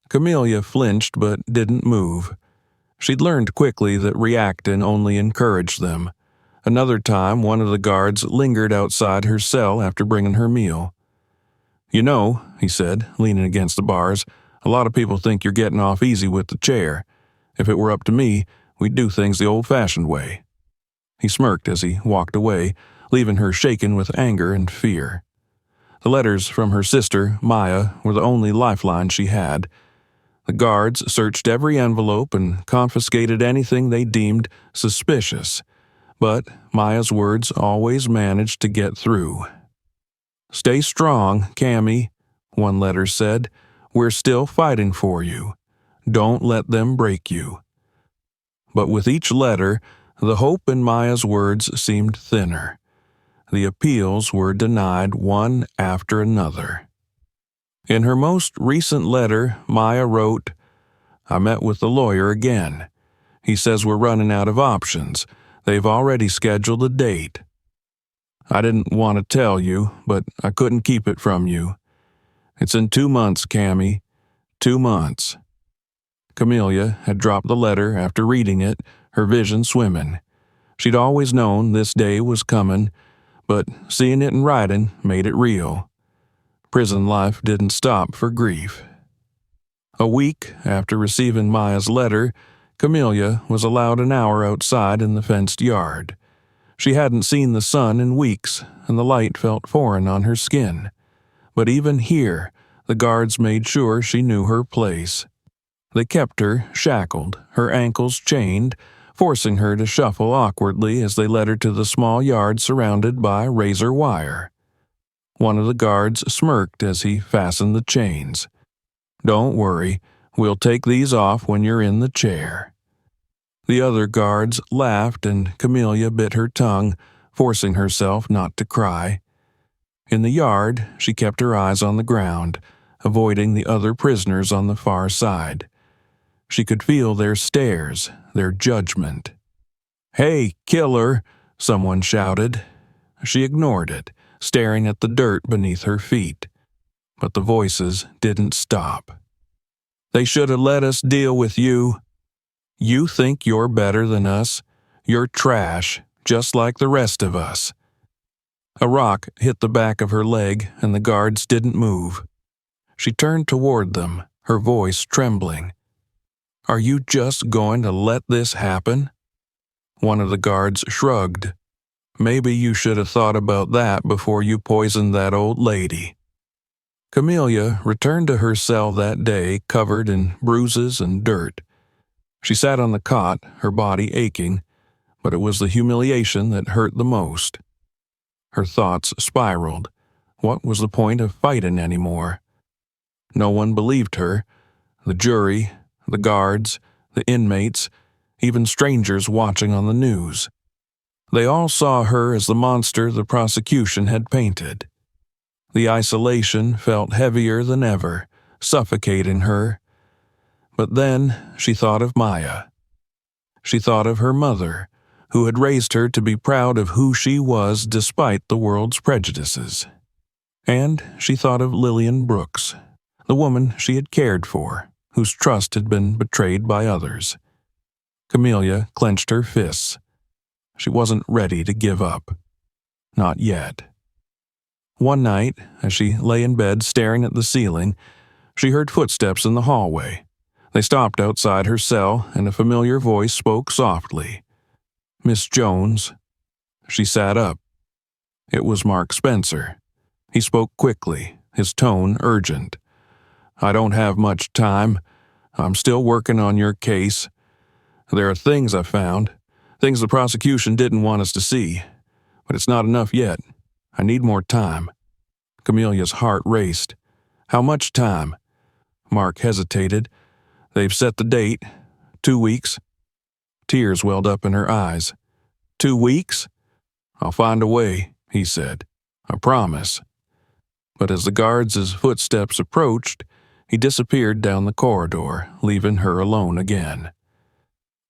Camelia flinched but didn't move. She'd learned quickly that reacting only encouraged them. Another time, one of the guards lingered outside her cell after bringing her meal. "You know," he said, leaning against the bars, "a lot of people think you're getting off easy with the chair. If it were up to me, we'd do things the old-fashioned way." He smirked as he walked away, leaving her shaken with anger and fear. The letters from her sister, Maya, were the only lifeline she had. The guards searched every envelope and confiscated anything they deemed suspicious. But Maya's words always managed to get through. "Stay strong, Cammy," one letter said. "We're still fighting for you. Don't let them break you." But with each letter, the hope in Maya's words seemed thinner. The appeals were denied one after another. In her most recent letter, Maya wrote, "I met with the lawyer again. He says we're running out of options. They've already scheduled a date. I didn't want to tell you, but I couldn't keep it from you. It's in 2 months, Cammy. 2 months." Camelia had dropped the letter after reading it, her vision swimming. She'd always known this day was coming, but seeing it in writing made it real. Prison life didn't stop for grief. A week after receiving Maya's letter, Camelia was allowed an hour outside in the fenced yard. She hadn't seen the sun in weeks, and the light felt foreign on her skin. But even here, the guards made sure she knew her place. They kept her shackled, her ankles chained, forcing her to shuffle awkwardly as they led her to the small yard surrounded by razor wire. One of the guards smirked as he fastened the chains. "Don't worry, we'll take these off when you're in the chair." The other guards laughed and Camelia bit her tongue, forcing herself not to cry. In the yard, she kept her eyes on the ground, avoiding the other prisoners on the far side. She could feel their stares, their judgment. "Hey, killer!" someone shouted. She ignored it, staring at the dirt beneath her feet. But the voices didn't stop. "They should have let us deal with you. You think you're better than us? You're trash, just like the rest of us." A rock hit the back of her leg, and the guards didn't move. She turned toward them, her voice trembling. "Are you just going to let this happen?" One of the guards shrugged. "Maybe you should have thought about that before you poisoned that old lady." Camelia returned to her cell that day covered in bruises and dirt. She sat on the cot, her body aching, but it was the humiliation that hurt the most. Her thoughts spiraled. What was the point of fighting anymore? No one believed her. The jury, the guards, the inmates, even strangers watching on the news. They all saw her as the monster the prosecution had painted. The isolation felt heavier than ever, suffocating her. But then she thought of Maya. She thought of her mother, who had raised her to be proud of who she was despite the world's prejudices. And she thought of Lillian Brooks, the woman she had cared for, whose trust had been betrayed by others. Camelia clenched her fists. She wasn't ready to give up. Not yet. One night, as she lay in bed staring at the ceiling, she heard footsteps in the hallway. They stopped outside her cell, and a familiar voice spoke softly. "Miss Jones." She sat up. It was Mark Spencer. He spoke quickly, his tone urgent. "I don't have much time. I'm still working on your case. There are things I found, things the prosecution didn't want us to see, but it's not enough yet. I need more time." Camelia's heart raced. "How much time?" Mark hesitated. "They've set the date. 2 weeks." Tears welled up in her eyes. 2 weeks? "I'll find a way," he said. "I promise." But as the guards' footsteps approached, he disappeared down the corridor, leaving her alone again.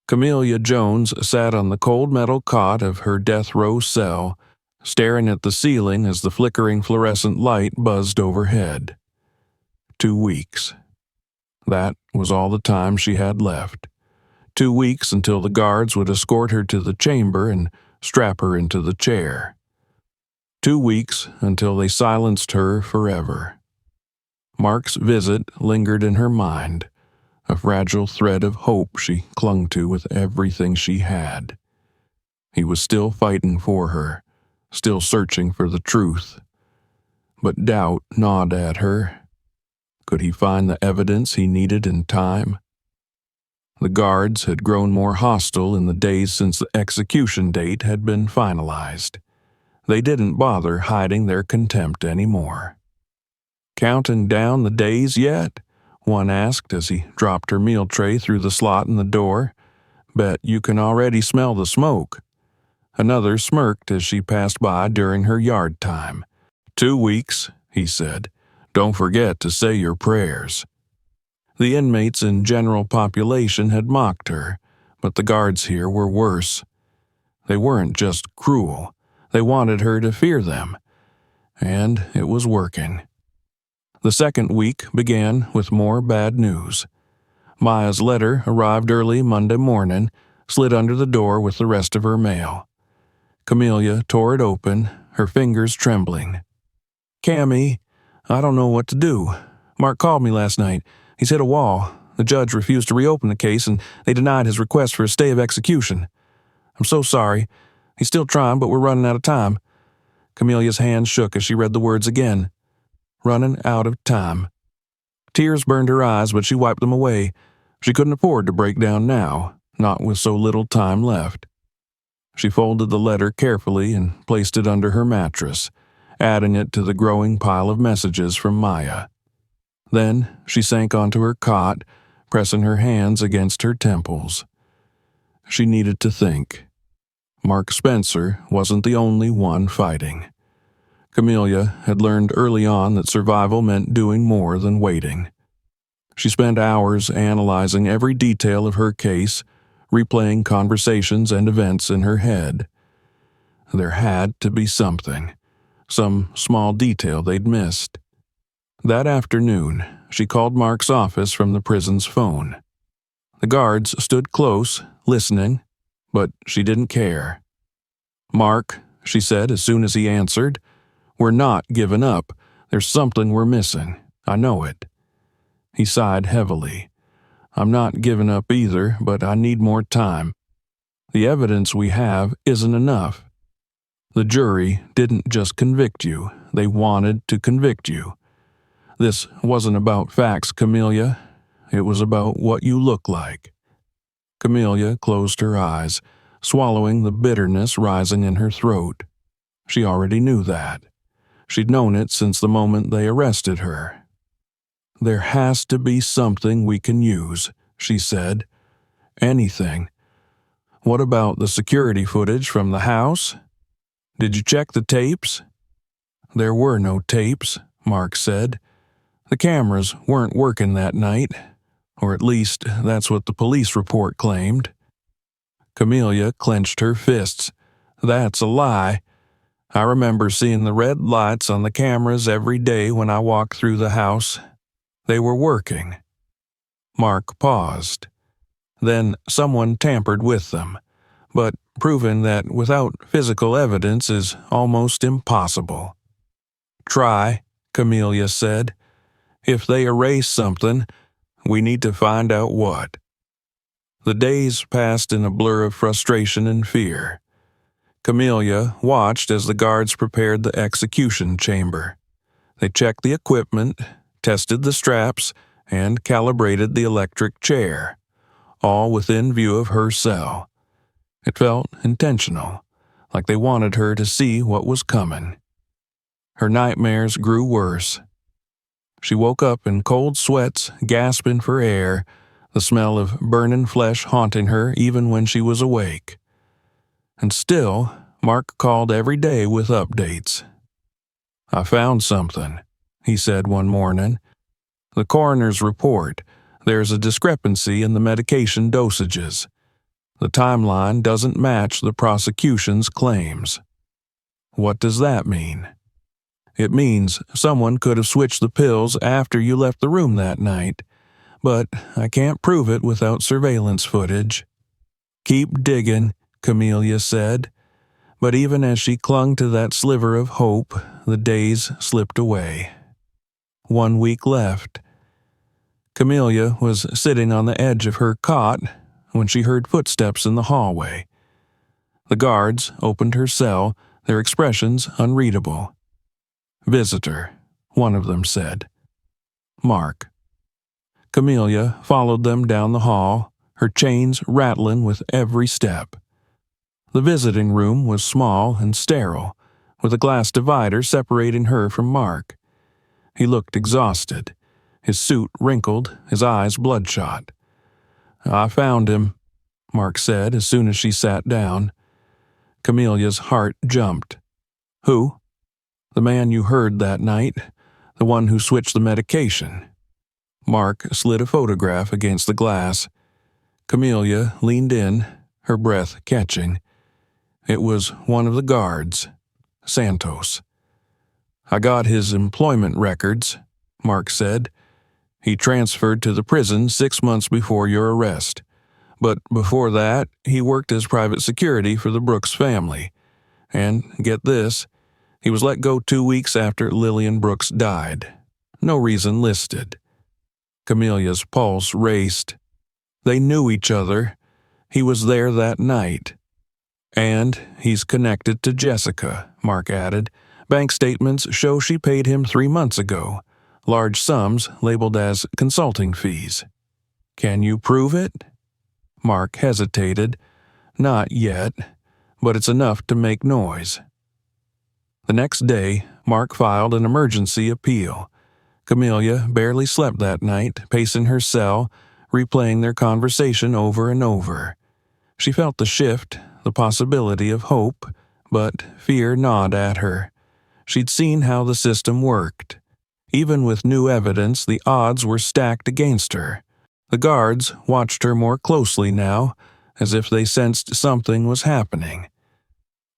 Camelia Jones sat on the cold metal cot of her death row cell, staring at the ceiling as the flickering fluorescent light buzzed overhead. 2 weeks. That was all the time she had left. 2 weeks until the guards would escort her to the chamber and strap her into the chair. 2 weeks until they silenced her forever. Mark's visit lingered in her mind, a fragile thread of hope she clung to with everything she had. He was still fighting for her, still searching for the truth. But doubt gnawed at her. Could he find the evidence he needed in time? The guards had grown more hostile in the days since the execution date had been finalized. They didn't bother hiding their contempt anymore. "Counting down the days yet?" one asked as he dropped her meal tray through the slot in the door. "Bet you can already smell the smoke." Another smirked as she passed by during her yard time. 2 weeks, he said. "Don't forget to say your prayers." The inmates in general population had mocked her, but the guards here were worse. They weren't just cruel. They wanted her to fear them. And it was working. The second week began with more bad news. Maya's letter arrived early Monday morning, slid under the door with the rest of her mail. Camelia tore it open, her fingers trembling. "Cammy, I don't know what to do. Mark called me last night. He's hit a wall. The judge refused to reopen the case, and they denied his request for a stay of execution. I'm so sorry. He's still trying, but we're running out of time." Camelia's hands shook as she read the words again. Running out of time. Tears burned her eyes, but she wiped them away. She couldn't afford to break down now, not with so little time left. She folded the letter carefully and placed it under her mattress, adding it to the growing pile of messages from Maya. Then she sank onto her cot, pressing her hands against her temples. She needed to think. Mark Spencer wasn't the only one fighting. Camelia had learned early on that survival meant doing more than waiting. She spent hours analyzing every detail of her case, replaying conversations and events in her head. There had to be something, some small detail they'd missed. That afternoon, she called Mark's office from the prison's phone. The guards stood close, listening, but she didn't care. "Mark, she said as soon as he answered. "We're not giving up. There's something we're missing. I know it." He sighed heavily. "I'm not giving up either, but I need more time. The evidence we have isn't enough. The jury didn't just convict you, they wanted to convict you. This wasn't about facts, Camelia. It was about what you look like." Camelia closed her eyes, swallowing the bitterness rising in her throat. She already knew that. She'd known it since the moment they arrested her. "There has to be something we can use," she said. "Anything. What about the security footage from the house? Did you check the tapes?" "There were no tapes," Mark said. "The cameras weren't working that night, or at least that's what the police report claimed." Camelia clenched her fists. "That's a lie. I remember seeing the red lights on the cameras every day when I walked through the house. They were working." Mark paused. "Then someone tampered with them, but proving that without physical evidence is almost impossible." "Try," Camelia said. "If they erase something, we need to find out what." The days passed in a blur of frustration and fear. Camelia watched as the guards prepared the execution chamber. They checked the equipment, tested the straps, and calibrated the electric chair, all within view of her cell. It felt intentional, like they wanted her to see what was coming. Her nightmares grew worse. She woke up in cold sweats, gasping for air, the smell of burning flesh haunting her even when she was awake. And still, Mark called every day with updates. "I found something," he said one morning. "The coroner's report. There's a discrepancy in the medication dosages. The timeline doesn't match the prosecution's claims." "What does that mean?" "It means someone could have switched the pills after you left the room that night, but I can't prove it without surveillance footage." "Keep digging," Camelia said. But even as she clung to that sliver of hope, the days slipped away. 1 week left. Camelia was sitting on the edge of her cot when she heard footsteps in the hallway. The guards opened her cell, their expressions unreadable. "Visitor," one of them said. "Mark." Camelia followed them down the hall, her chains rattling with every step. The visiting room was small and sterile, with a glass divider separating her from Mark. He looked exhausted, his suit wrinkled, his eyes bloodshot. "I found him," Mark said as soon as she sat down. Camelia's heart jumped. "Who?" "The man you heard that night, the one who switched the medication." Mark slid a photograph against the glass. Camelia leaned in, her breath catching. It was one of the guards, Santos. "I got his employment records," Mark said. "He transferred to the prison 6 months before your arrest. But before that, he worked as private security for the Brooks family. And, get this, he was let go 2 weeks after Lillian Brooks died. No reason listed." Camelia's pulse raced. They knew each other. He was there that night. "And he's connected to Jessica," Mark added. "Bank statements show she paid him 3 months ago. Large sums labeled as consulting fees." "Can you prove it?" Mark hesitated. "Not yet, but it's enough to make noise." The next day, Mark filed an emergency appeal. Camelia barely slept that night, pacing her cell, replaying their conversation over and over. She felt the shift, the possibility of hope, but fear gnawed at her. She'd seen how the system worked. Even with new evidence, the odds were stacked against her. The guards watched her more closely now, as if they sensed something was happening.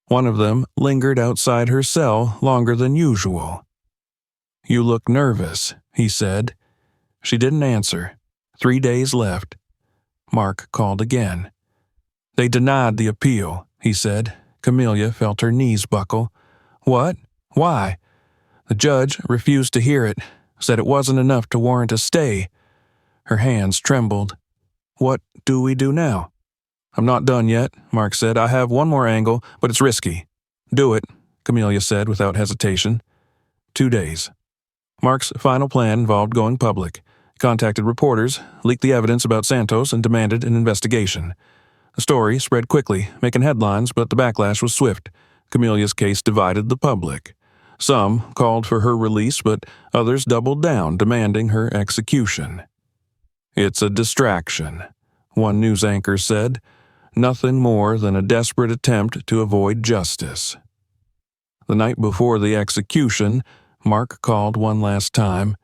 One of them lingered outside her cell longer than usual. "You look nervous," he said. She didn't answer. 3 days left. Mark called again. "They denied the appeal," he said. Camelia felt her knees buckle. What? Why? The judge refused to hear it, said it wasn't enough to warrant a stay. Her hands trembled. What do we do now? I'm not done yet, Mark said. I have one more angle, but it's risky. Do it, Camelia said without hesitation. 2 days. Mark's final plan involved going public. He contacted reporters, leaked the evidence about Santos, and demanded an investigation. The story spread quickly, making headlines, but the backlash was swift. Camelia's case divided the public. Some called for her release, but others doubled down, demanding her execution. It's a distraction, one news anchor said. Nothing more than a desperate attempt to avoid justice. The night before the execution, Mark called one last time.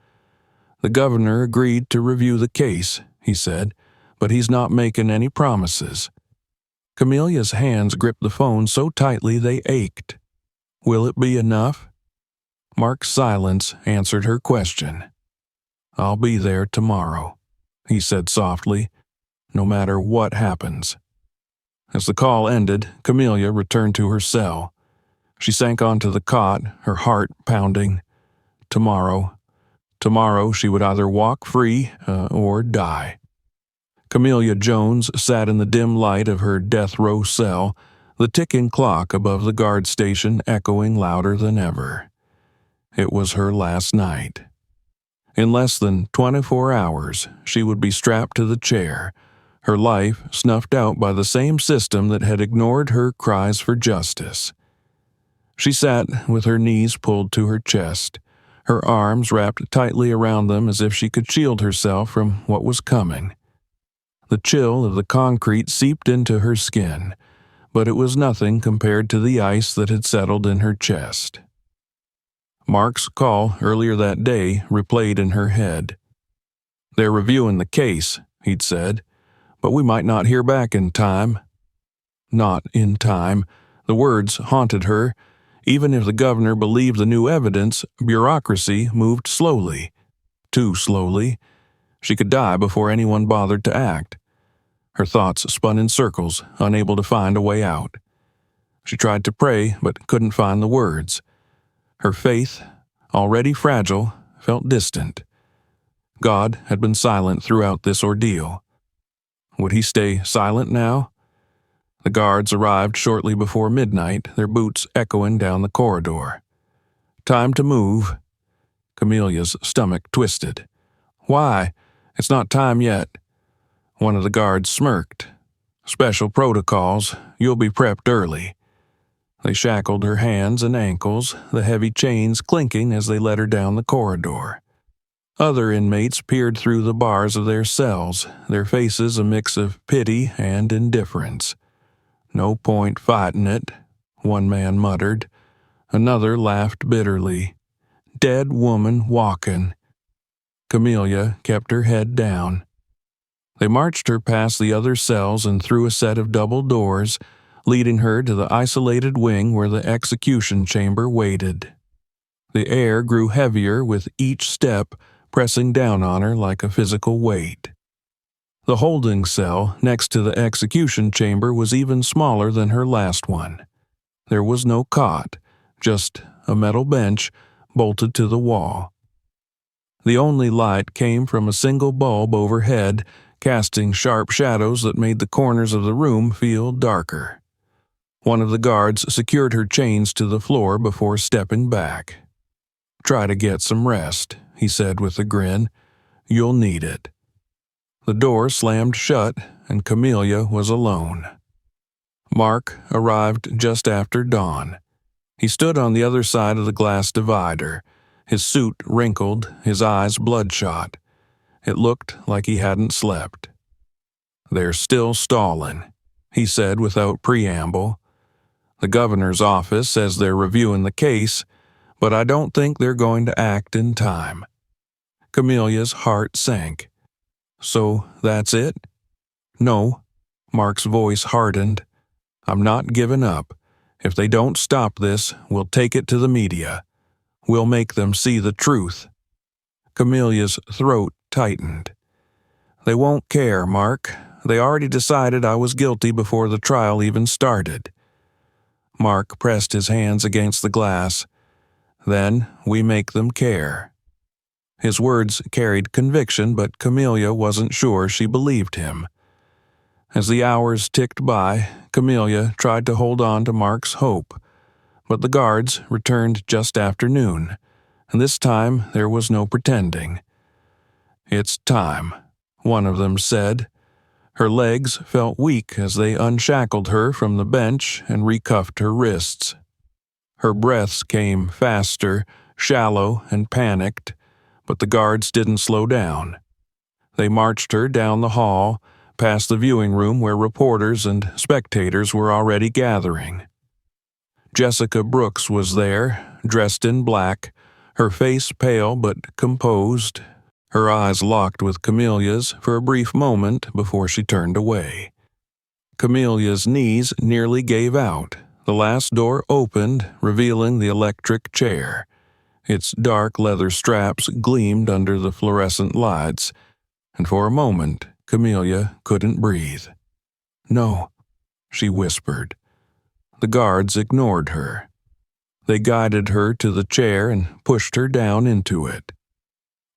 The governor agreed to review the case, he said, but he's not making any promises. Camelia's hands gripped the phone so tightly they ached. Will it be enough? Mark's silence answered her question. I'll be there tomorrow, he said softly, no matter what happens. As the call ended, Camelia returned to her cell. She sank onto the cot, her heart pounding. Tomorrow she would either walk free or die. Camelia Jones sat in the dim light of her death row cell, the ticking clock above the guard station echoing louder than ever. It was her last night. In less than 24 hours, she would be strapped to the chair, her life snuffed out by the same system that had ignored her cries for justice. She sat with her knees pulled to her chest, her arms wrapped tightly around them as if she could shield herself from what was coming. The chill of the concrete seeped into her skin, but it was nothing compared to the ice that had settled in her chest. Mark's call earlier that day replayed in her head. They're reviewing the case, he'd said, but we might not hear back in time. Not in time. The words haunted her. Even if the governor believed the new evidence, bureaucracy moved slowly. Too slowly. She could die before anyone bothered to act. Her thoughts spun in circles, unable to find a way out. She tried to pray, but couldn't find the words. Her faith, already fragile, felt distant. God had been silent throughout this ordeal. Would he stay silent now? The guards arrived shortly before midnight, their boots echoing down the corridor. Time to move. Camelia's stomach twisted. Why? It's not time yet. One of the guards smirked. Special protocols. You'll be prepped early. They shackled her hands and ankles, the heavy chains clinking as they led her down the corridor. Other inmates peered through the bars of their cells, their faces a mix of pity and indifference. No point fighting it, one man muttered. Another laughed bitterly. Dead woman walking. Camelia kept her head down. They marched her past the other cells and through a set of double doors, leading her to the isolated wing where the execution chamber waited. The air grew heavier with each step, pressing down on her like a physical weight. The holding cell next to the execution chamber was even smaller than her last one. There was no cot, just a metal bench bolted to the wall. The only light came from a single bulb overhead, casting sharp shadows that made the corners of the room feel darker. One of the guards secured her chains to the floor before stepping back. Try to get some rest, he said with a grin. You'll need it. The door slammed shut, and Camelia was alone. Mark arrived just after dawn. He stood on the other side of the glass divider, his suit wrinkled, his eyes bloodshot. It looked like he hadn't slept. They're still stalling, he said without preamble. The governor's office says they're reviewing the case, but I don't think they're going to act in time. Camelia's heart sank. So that's it? No. Mark's voice hardened. I'm not giving up. If they don't stop this, we'll take it to the media. We'll make them see the truth. Camelia's throat tightened. They won't care, Mark. They already decided I was guilty before the trial even started. Mark pressed his hands against the glass. Then we make them care. His words carried conviction, but Camelia wasn't sure she believed him. As the hours ticked by, Camelia tried to hold on to Mark's hope, but the guards returned just after noon, and this time there was no pretending. "It's time," one of them said. Her legs felt weak as they unshackled her from the bench and recuffed her wrists. Her breaths came faster, shallow, and panicked, but the guards didn't slow down. They marched her down the hall, past the viewing room where reporters and spectators were already gathering. Jessica Brooks was there, dressed in black, her face pale but composed, her eyes locked with Camelia's for a brief moment before she turned away. Camelia's knees nearly gave out. The last door opened, revealing the electric chair. Its dark leather straps gleamed under the fluorescent lights, and for a moment Camelia couldn't breathe. "No," she whispered. The guards ignored her. They guided her to the chair and pushed her down into it.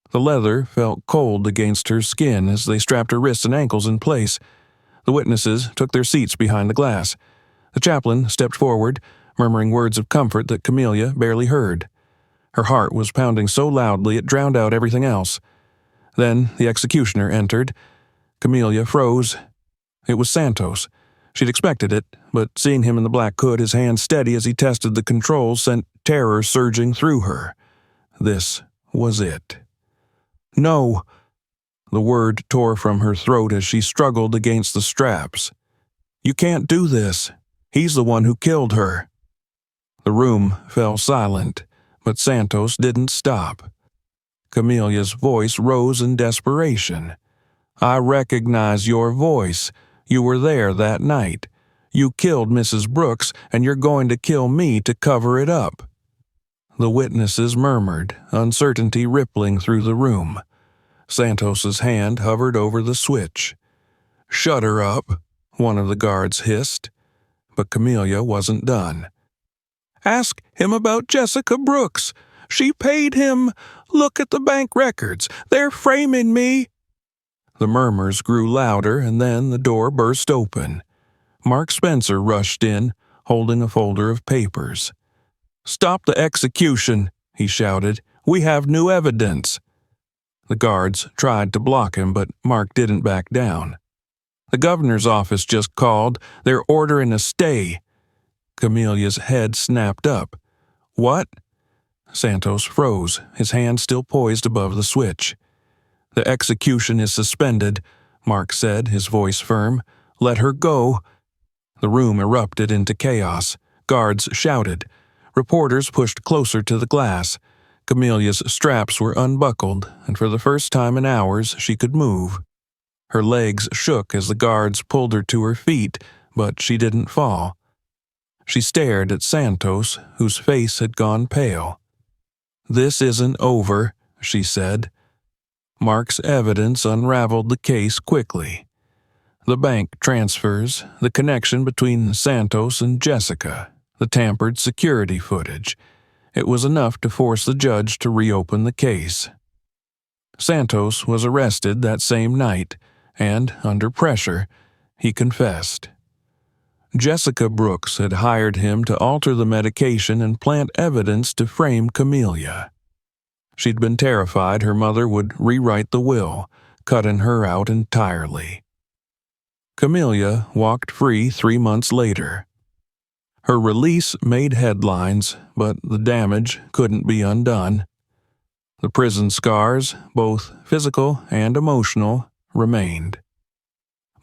The leather felt cold against her skin as they strapped her wrists and ankles in place. The witnesses took their seats behind the glass. The chaplain stepped forward, murmuring words of comfort that Camelia barely heard. Her heart was pounding so loudly it drowned out everything else. Then the executioner entered. Camelia froze. It was Santos. She'd expected it, but seeing him in the black hood, his hands steady as he tested the controls, sent terror surging through her. This was it. "No!" The word tore from her throat as she struggled against the straps. "You can't do this. He's the one who killed her." The room fell silent, but Santos didn't stop. Camelia's voice rose in desperation. "I recognize your voice. You were there that night. You killed Mrs. Brooks, and you're going to kill me to cover it up." The witnesses murmured, uncertainty rippling through the room. Santos's hand hovered over the switch. "Shut her up," one of the guards hissed. But Camelia wasn't done. "Ask him about Jessica Brooks. She paid him. Look at the bank records. They're framing me." The murmurs grew louder, and then the door burst open. Mark Spencer rushed in, holding a folder of papers. "Stop the execution," he shouted. "We have new evidence." The guards tried to block him, but Mark didn't back down. "The governor's office just called. They're ordering a stay." Camelia's head snapped up. "What?" Santos froze, his hand still poised above the switch. "The execution is suspended," Mark said, his voice firm. "Let her go." The room erupted into chaos. Guards shouted. Reporters pushed closer to the glass. Camelia's straps were unbuckled, and for the first time in hours she could move. Her legs shook as the guards pulled her to her feet, but she didn't fall. She stared at Santos, whose face had gone pale. "This isn't over," she said. Mark's evidence unraveled the case quickly. The bank transfers, the connection between Santos and Jessica, the tampered security footage. It was enough to force the judge to reopen the case. Santos was arrested that same night, and, under pressure, he confessed. Jessica Brooks had hired him to alter the medication and plant evidence to frame Camelia. She'd been terrified her mother would rewrite the will, cutting her out entirely. Camelia walked free 3 months later. Her release made headlines, but the damage couldn't be undone. The prison scars, both physical and emotional, remained.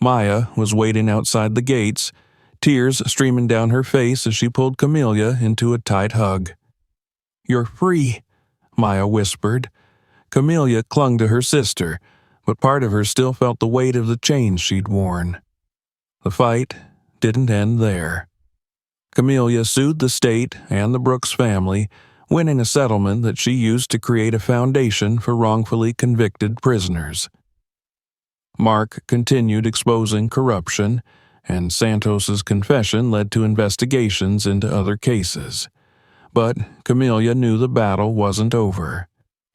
Maya was waiting outside the gates, tears streaming down her face as she pulled Camelia into a tight hug. "You're free," Maya whispered. Camelia clung to her sister, but part of her still felt the weight of the chains she'd worn. The fight didn't end there. Camelia sued the state and the Brooks family, winning a settlement that she used to create a foundation for wrongfully convicted prisoners. Mark continued exposing corruption, and Santos's confession led to investigations into other cases. But Camelia knew the battle wasn't over.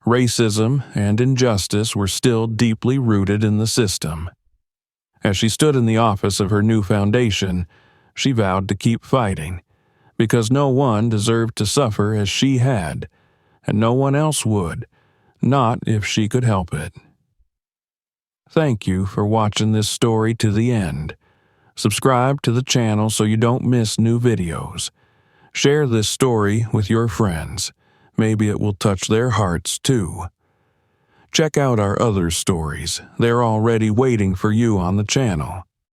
Racism and injustice were still deeply rooted in the system. As she stood in the office of her new foundation, she vowed to keep fighting, because no one deserved to suffer as she had, and no one else would, not if she could help it. Thank you for watching this story to the end. Subscribe to the channel so you don't miss new videos. Share this story with your friends. Maybe it will touch their hearts too. Check out our other stories. They're already waiting for you on the channel.